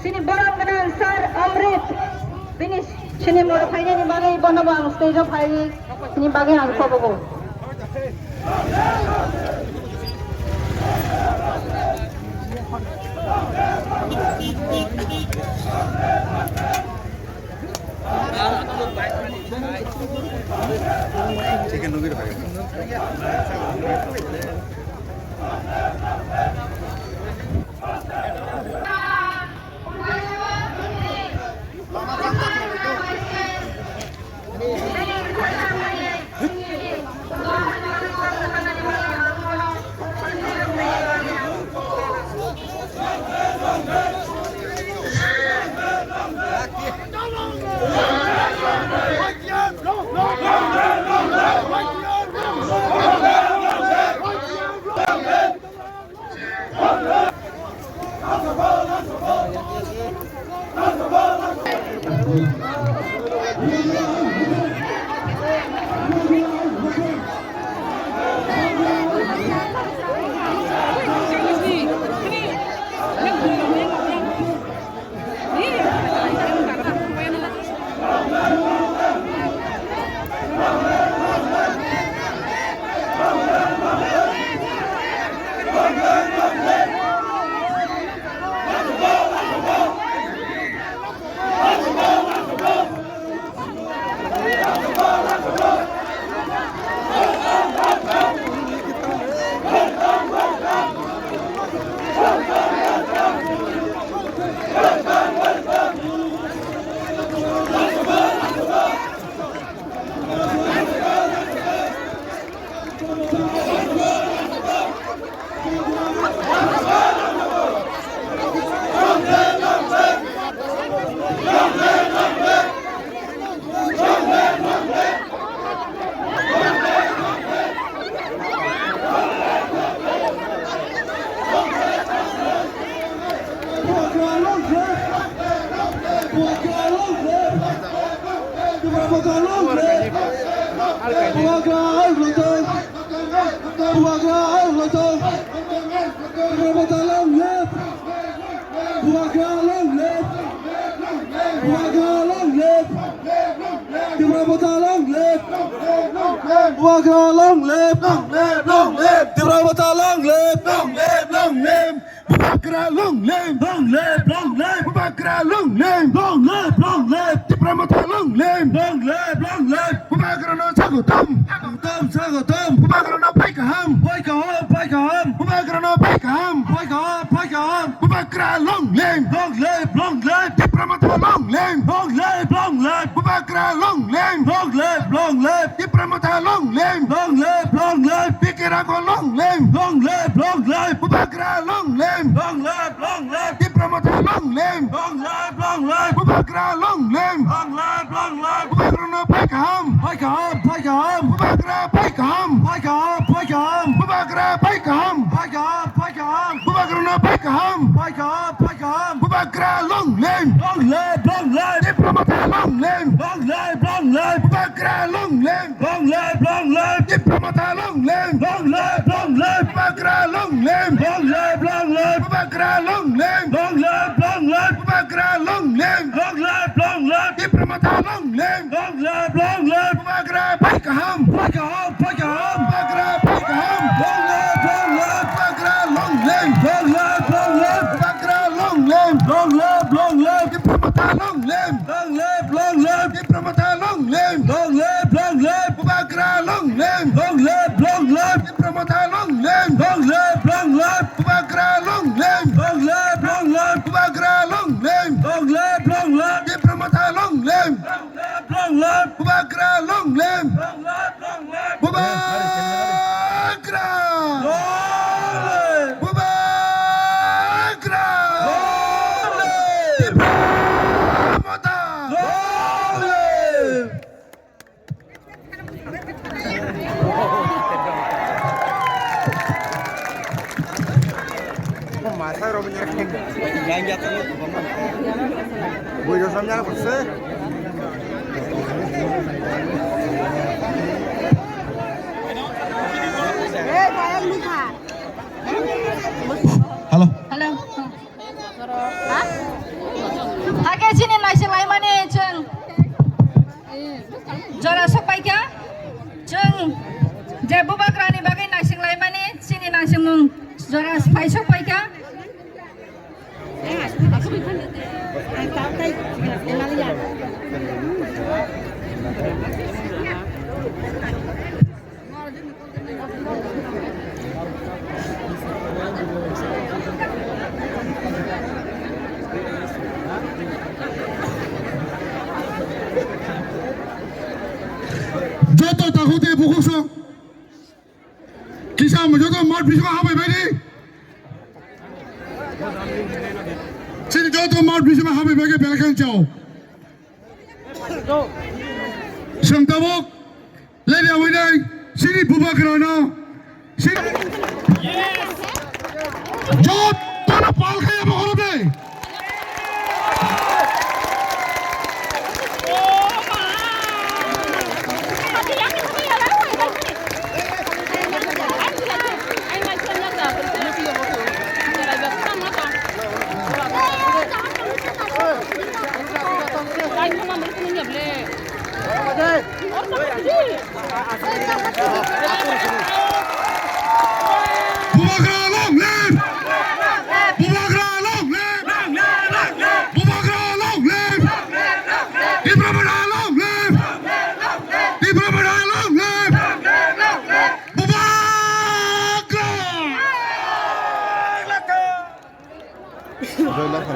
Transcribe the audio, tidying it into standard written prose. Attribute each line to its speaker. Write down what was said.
Speaker 1: Sini barang dengan Sar Amrit. Finish. Sini mau final ni bagi bono bang stage of final. Sini bagi ang kobo.
Speaker 2: Chicken nugget bhai. Masa Robin yang jatuh Boyo samnya kurse
Speaker 3: Halo.
Speaker 1: Halo. Ha? Hake sini nasi lai mani jeng. Jora sopaika. Jeng. Jebu bakrani bagai nasi lai mani sini nasi mung. Jora pai sopaika.
Speaker 3: Jodoh tahu dia buku so. Kisah menjodoh mat bisa apa ini? Sini jodoh mat bisa apa bagi belakang jauh. Sengtabok, lady awalnya sini buka kerana sini. Jodoh tanah palkai apa kalau deh?
Speaker 2: Rồi là phải